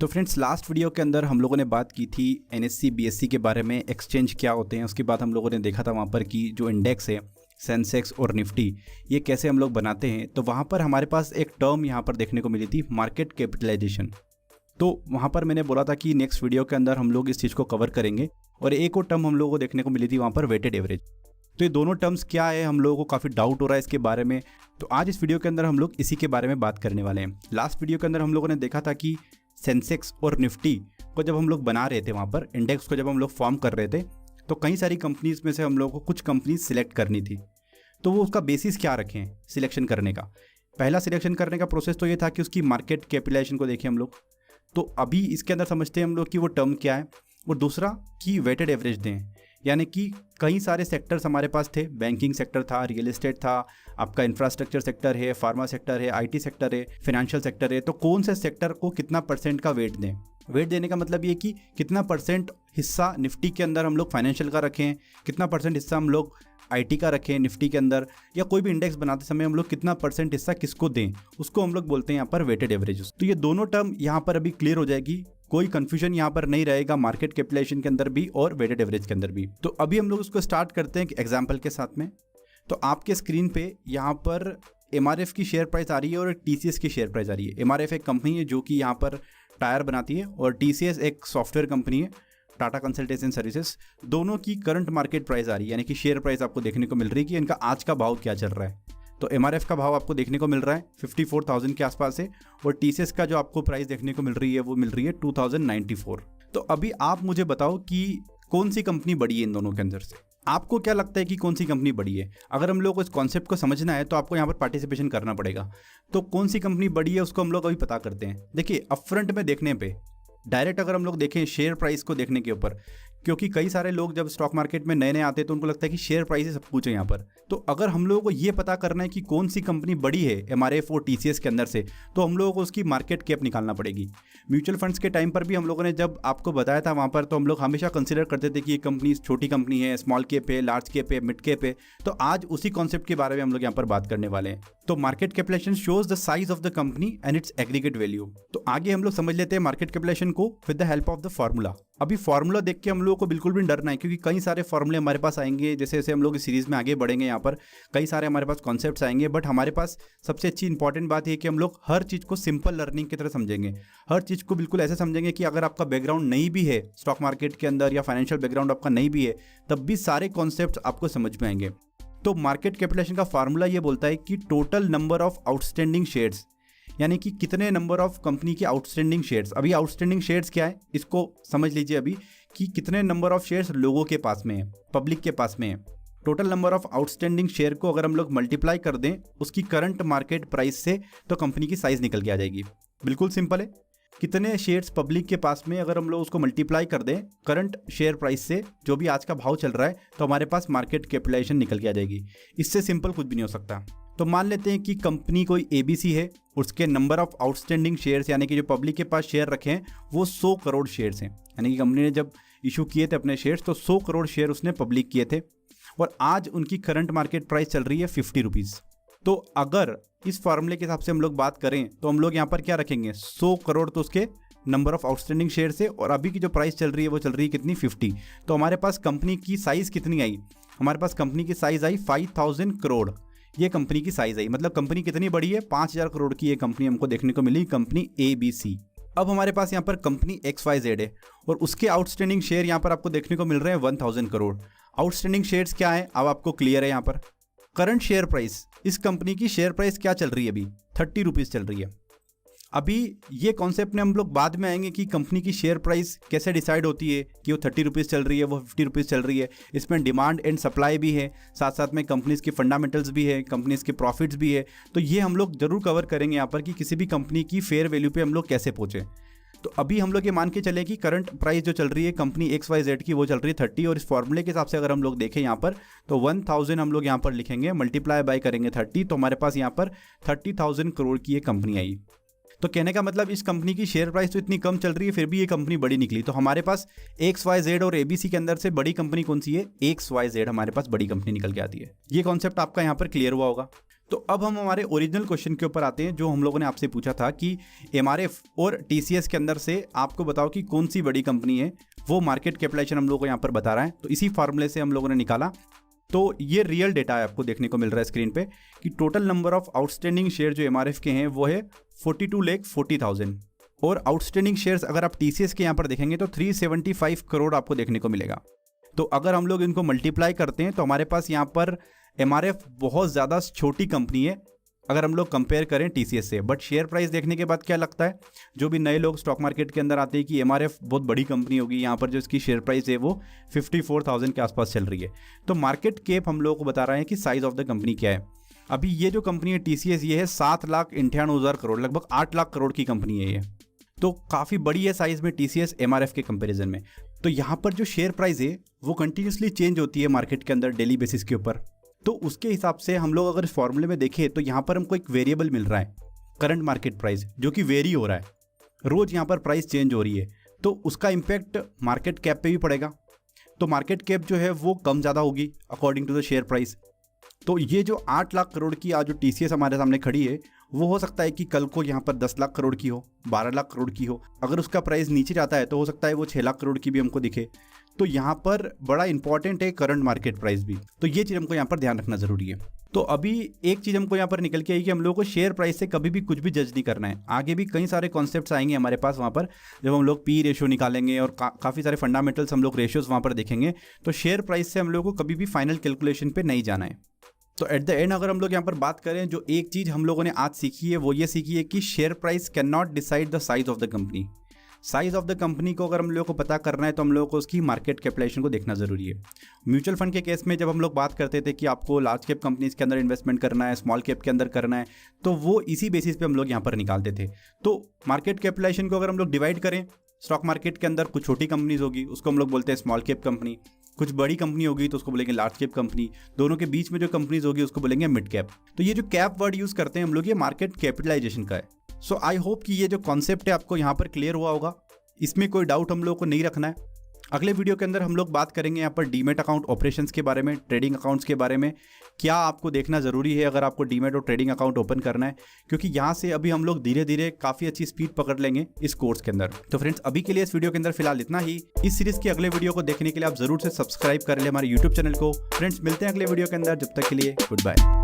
तो friends, last video के अंदर हम लोगों ने बात की थी एनएससी बीएससी के बारे में, एक्सचेंज क्या होते हैं। उसके बाद हम लोगों ने देखा था वहाँ पर कि जो इंडेक्स है सेंसेक्स और निफ्टी, ये कैसे हम लोग बनाते हैं। तो वहाँ पर हमारे पास एक टर्म यहाँ पर देखने को मिली थी, मार्केट कैपिटलाइजेशन। तो वहाँ पर मैंने बोला था कि नेक्स्ट वीडियो के अंदर हम लोग इस चीज़ को कवर करेंगे। और एक और टर्म हम लोगों को देखने को मिली थी वहाँ पर, वेटेड एवरेज। तो ये दोनों टर्म्स क्या है, हम लोगों को काफ़ी डाउट हो रहा है इसके बारे में। तो आज इस वीडियो के अंदर हम लोग इसी के बारे में बात करने वाले हैं। लास्ट वीडियो के अंदर हम लोगों ने देखा था कि सेंसेक्स और निफ्टी को जब हम लोग बना रहे थे, वहाँ पर इंडेक्स को जब हम लोग फॉर्म कर रहे थे, तो कई सारी कंपनीज में से हम लोगों को कुछ कंपनीज सिलेक्ट करनी थी। तो वो उसका बेसिस क्या रखें सिलेक्शन करने का। पहला सिलेक्शन करने का प्रोसेस तो ये था कि उसकी मार्केट कैपिटलाइजेशन को देखें हम लोग। तो अभी इसके अंदर समझते हैं हम लोग कि वो टर्म क्या है। और दूसरा कि वेटेड एवरेज दें, यानी कि कई सारे सेक्टर्स हमारे पास थे। बैंकिंग सेक्टर था, रियल एस्टेट था, आपका इंफ्रास्ट्रक्चर सेक्टर है, फार्मा सेक्टर है, आईटी सेक्टर है, फाइनेंशियल सेक्टर है। तो कौन से सेक्टर को कितना परसेंट का वेट दें। वेट देने का मतलब ये कि कितना परसेंट हिस्सा निफ्टी के अंदर हम लोग फाइनेंशियल का रखें, कितना परसेंट हिस्सा हम लोग आईटी का रखें निफ्टी के अंदर, या कोई भी इंडेक्स बनाते समय हम लोग कितना परसेंट हिस्सा किसको दें, उसको हम लोग बोलते हैं यहाँ पर वेटेड एवरेज। तो ये दोनों टर्म यहाँ पर अभी क्लियर हो जाएगी, कोई कंफ्यूजन यहाँ पर नहीं रहेगा मार्केट कैपिटलाइजेशन के अंदर भी और वेटेड एवरेज के अंदर भी। तो अभी हम लोग उसको स्टार्ट करते हैं एक एग्जाम्पल के साथ में। तो आपके स्क्रीन पे यहाँ पर एमआरएफ की शेयर प्राइस आ रही है और टीसीएस की शेयर प्राइस आ रही है। एमआरएफ एक कंपनी है जो कि यहाँ पर टायर बनाती है, और टीसीएस एक सॉफ्टवेयर कंपनी है, टाटा कंसल्टेशन सर्विसेज। दोनों की करंट मार्केट प्राइस आ रही है, यानी कि शेयर प्राइस आपको देखने को मिल रही है कि इनका आज का भाव क्या चल रहा है। तो एमआरएफ का भाव आपको देखने को मिल रहा है 54,000 के आसपास है, और टीसीएस का जो आपको प्राइस देखने को मिल रही है वो मिल रही है 2094। तो अभी आप मुझे बताओ कि कौन सी कंपनी बड़ी है इन दोनों के अंदर से। आपको क्या लगता है कि कौन सी कंपनी बड़ी है? अगर हम लोग इस कॉन्सेप्ट को समझना है तो आपको यहाँ पर पार्टिसिपेशन करना पड़ेगा। तो कौन सी कंपनी बड़ी है उसको हम लोग अभी पता करते हैं। देखिए, अपफ्रंट में देखने पे डायरेक्ट अगर हम लोग देखें शेयर प्राइस को देखने के ऊपर, क्योंकि कई सारे लोग जब स्टॉक मार्केट में नए नए आते हैं तो उनको लगता है कि शेयर प्राइस ही सब कुछ है यहाँ पर। तो अगर हम लोगों को ये पता करना है कि कौन सी कंपनी बड़ी है एमआरएफ और टीसीएस के अंदर से, तो हम लोगों को उसकी मार्केट कैप निकालना पड़ेगी। म्यूचुअल फंड्स के टाइम पर भी हम लोगों ने जब आपको बताया था वहाँ पर, तो हम लोग हमेशा कंसिडर करते थे कि ये कंपनी छोटी कंपनी है, स्मॉल कैप है, लार्ज कैप है, मिड कैप है। तो आज उसी कॉन्सेप्ट के बारे में हम लोग यहाँ पर बात करने वाले हैं। तो market capitalization shows the size of the company and its aggregate value. तो आगे हम लोग समझ लेते हैं मार्केट कैपिटलाइजेशन को with the help of the formula. अभी फॉर्मूला देख के हम लोगों को बिल्कुल भी डरना है, क्योंकि कई सारे फॉर्मूले हमारे पास आएंगे। जैसे जैसे हम लोग इस सीरीज में आगे बढ़ेंगे, यहाँ पर कई सारे हमारे पास कॉन्सेप्ट्स आएंगे। बट हमारे पास सबसे अच्छी इंपॉर्टेंट बात है कि हम लोग हर चीज़ को सिंपल लर्निंग की तरह समझेंगे। हर चीज़ को बिल्कुल ऐसे समझेंगे कि अगर आपका बैकग्राउंड नहीं भी है स्टॉक मार्केट के अंदर, या फाइनेंशियल बैकग्राउंड आपका नहीं भी है, तब भी सारे कॉन्सेप्ट्स आपको समझ में आएंगे। तो मार्केट कैपिटलाइजेशन का फार्मूला ये बोलता है कि total number of outstanding shares, यानी कि कितने नंबर ऑफ कंपनी के आउटस्टैंडिंग शेयर्स। अभी आउटस्टैंडिंग शेयर्स क्या है इसको समझ लीजिए अभी, कि कितने नंबर ऑफ शेयर्स लोगों के पास में है, पब्लिक के पास में है। Total number of outstanding share को अगर हम लोग मल्टीप्लाई कर दें उसकी करंट मार्केट प्राइस से, तो कंपनी की साइज निकल के आ जाएगी। बिल्कुल सिंपल है। कितने शेयर्स पब्लिक के पास में, अगर हम लोग उसको मल्टीप्लाई कर दें करंट शेयर प्राइस से, जो भी आज का भाव चल रहा है, तो हमारे पास मार्केट कैपिटलाइजेशन निकल के आ जाएगी। इससे सिंपल कुछ भी नहीं हो सकता। तो मान लेते हैं कि कंपनी कोई एबीसी है, उसके नंबर ऑफ आउटस्टैंडिंग शेयर्स, यानी कि जो पब्लिक के पास शेयर रखे हैं, वो 100 करोड़ शेयर्स हैं। यानी कि कंपनी ने जब इशू किए थे अपने शेयर्स, तो 100 करोड़ शेयर उसने पब्लिक किए थे, और आज उनकी करंट मार्केट प्राइस चल रही है 50 रुपीज़। तो अगर इस फॉर्मूले के हिसाब से हम लोग बात करें, तो हम लोग यहाँ पर क्या रखेंगे, 100 करोड़ तो उसके नंबर ऑफ आउटस्टैंडिंग शेयर से, और अभी की जो प्राइस चल रही है वो चल रही है कितनी, 50। तो हमारे पास कंपनी की साइज़ कितनी आई, हमारे पास कंपनी की साइज़ आई 5000 करोड़। ये कंपनी की साइज़ आई, मतलब कंपनी कितनी बड़ी है, 5000 करोड़ की ये कंपनी हमको देखने को मिली, कंपनी ABC। अब हमारे पास यहाँ पर कंपनी XYZ है, और उसके आउटस्टैंडिंग शेयर यहाँ पर आपको देखने को मिल रहे हैं 1000 करोड़। आउटस्टैंडिंग शेयर्स क्या है अब आपको क्लियर है। यहाँ पर करंट शेयर प्राइस, इस कंपनी की शेयर प्राइस क्या चल रही है अभी, 30 रुपीज़ चल रही है। अभी ये कॉन्सेप्ट में हम लोग बाद में आएंगे कि कंपनी की शेयर प्राइस कैसे डिसाइड होती है, कि वो 30 रुपीज़ चल रही है, वो 50 रुपीज़ चल रही है। इसमें डिमांड एंड सप्लाई भी है, साथ साथ में कंपनीज के फंडामेंटल्स भी है, कंपनीज के प्रॉफिट्स भी है। तो ये हम लोग जरूर कवर करेंगे यहाँ पर, कि किसी भी कंपनी की फेयर वैल्यू पे हम लोग कैसे पहुँचे। तो अभी हम लोग ये मान के चले कि करंट प्राइस जो चल रही है कंपनी XYZ की, वो चल रही है 30, और इस फॉर्मूले के हिसाब से अगर हम लोग देखें यहाँ पर, तो 1000 हम लोग यहाँ पर लिखेंगे, मल्टीप्लाई बाय करेंगे 30, तो हमारे पास यहाँ पर 30,000 करोड़ की ये कंपनी आई। तो कहने का मतलब इस कंपनी की शेयर प्राइस तो इतनी कम चल रही है, फिर भी ये कंपनी बड़ी निकली। तो हमारे पास XYZ और ABC के अंदर से बड़ी कंपनी कौन सी है, XYZ हमारे पास बड़ी कंपनी निकल के आती है। ये कॉन्सेप्ट आपका यहाँ पर क्लियर हुआ होगा। तो अब हम हमारे ओरिजिनल क्वेश्चन के ऊपर आते हैं जो हम लोगों ने आपसे पूछा था कि एमआरएफ और टीसीएस के अंदर से आपको बताओ कि कौन सी बड़ी कंपनी है, वो मार्केट कैपिटलाइजेशन हम लोग को यहाँ पर बता रहा है। तो इसी फार्मूले से हम लोगों ने निकाला। तो ये रियल डेटा है, आपको देखने को मिल रहा है स्क्रीन पे कि total number of outstanding share जो एमआरएफ के हैं वो है 42,40,000 और आउटस्टैंडिंग शेयर्स अगर आप टीसीएस के यहाँ पर देखेंगे तो 375 करोड़ आपको देखने को मिलेगा। तो अगर हम लोग इनको मल्टीप्लाई करते हैं तो हमारे पास यहाँ पर एमआरएफ बहुत ज़्यादा छोटी कंपनी है अगर हम लोग कंपेयर करें टीसीएस से। बट शेयर प्राइस देखने के बाद क्या लगता है, जो भी नए लोग स्टॉक मार्केट के अंदर आते हैं कि एमआरएफ बहुत बड़ी कंपनी होगी, यहाँ पर जो इसकी शेयर प्राइस है वो 54,000 के आसपास चल रही है। तो मार्केट कैप हम लोगों को बता रहे हैं कि साइज ऑफ द कंपनी क्या है। अभी ये जो कंपनी है टीसीएस, ये है 7,98,000 करोड़, लगभग 8 लाख करोड़ की कंपनी है ये। तो काफ़ी बड़ी है साइज़ में टीसीएस एमआरएफ के कंपैरिजन में। तो यहाँ पर जो शेयर प्राइस है वो कंटिन्यूसली चेंज होती है मार्केट के अंदर डेली बेसिस के ऊपर। तो उसके हिसाब से हम लोग अगर इस फॉर्मूले में देखें तो यहाँ पर हमको एक वेरिएबल मिल रहा है, करंट मार्केट प्राइस, जो कि वेरी हो रहा है, रोज़ यहाँ पर प्राइस चेंज हो रही है। तो उसका इम्पैक्ट मार्केट कैप पे भी पड़ेगा। तो मार्केट कैप जो है वो कम ज़्यादा होगी according to the share price. तो ये जो 8 लाख करोड़ की आज जो टीसीएस हमारे सामने खड़ी है वो हो सकता है कि कल को यहाँ पर 10 लाख करोड़ की हो, 12 लाख करोड़ की हो। अगर उसका प्राइस नीचे जाता है तो हो सकता है वो 6 लाख करोड़ की भी हमको दिखे। तो यहाँ पर बड़ा इंपॉर्टेंट है करंट मार्केट प्राइस भी। तो ये चीज़ हमको यहाँ पर ध्यान रखना ज़रूरी है। तो अभी एक चीज़ हमको यहाँ पर निकल के आई कि हम लोगों को शेयर प्राइस से कभी भी कुछ भी जज नहीं करना है। आगे भी कई सारे कॉन्सेप्ट्स आएंगे हमारे पास वहाँ पर, जब हम लोग पी रेशियो निकालेंगे और काफ़ी सारे फंडामेंटल्स हम लोग रेशियोज वहाँ पर देखेंगे। तो शेयर प्राइस से हम लोगों को कभी भी फाइनल कैलकुलेशन पर नहीं जाना है। तो एट द एंड अगर हम लोग यहाँ पर बात करें, जो एक चीज़ हम लोगों ने आज सीखी है वो ये सीखी है कि share price can not decide the size of the company. Size of the company को अगर हम लोगों को पता करना है तो हम लोगों को उसकी मार्केट कैपिटलाइजेशन को देखना ज़रूरी है। म्यूचुअल फंड के केस में जब हम लोग बात करते थे कि आपको लार्ज कैप कंपनीज के अंदर इन्वेस्टमेंट करना है, स्मॉल कैप के अंदर करना है, तो वो इसी बेसिस पे हम लोग यहाँ पर निकालते थे। तो मार्केट कैपिटलाइजेशन को अगर हम लोग डिवाइड करें, स्टॉक मार्केट के अंदर कुछ छोटी कंपनीज होगी उसको हम लोग बोलते हैं स्मॉल कैप कंपनी, कुछ बड़ी कंपनी होगी तो उसको बोलेंगे लार्ज कैप कंपनी, दोनों के बीच में जो कंपनीज होगी उसको बोलेंगे मिड कैप। तो ये जो कैप वर्ड यूज़ करते हैं हम लोग, ये मार्केट कैपिटलाइजेशन का है। सो आई होप कि ये जो कॉन्सेप्ट है आपको यहाँ पर क्लियर हुआ होगा, इसमें कोई डाउट हम लोग को नहीं रखना है। अगले वीडियो के अंदर हम लोग बात करेंगे यहाँ पर डीमेट अकाउंट ऑपरेशंस के बारे में, ट्रेडिंग अकाउंट्स के बारे में, क्या आपको देखना ज़रूरी है अगर आपको डीमेट और ट्रेडिंग अकाउंट ओपन करना है, क्योंकि यहाँ से अभी हम लोग धीरे धीरे काफ़ी अच्छी स्पीड पकड़ लेंगे इस कोर्स के अंदर। तो फ्रेंड्स अभी के लिए इस वीडियो के अंदर फिलहाल इतना ही। इस सीरीज़ के अगले वीडियो को देखने के लिए आप जरूर से सब्सक्राइब कर ले हमारे यूट्यूब चैनल को। फ्रेंड्स मिलते हैं अगले वीडियो के अंदर, जब तक के लिए गुड बाय।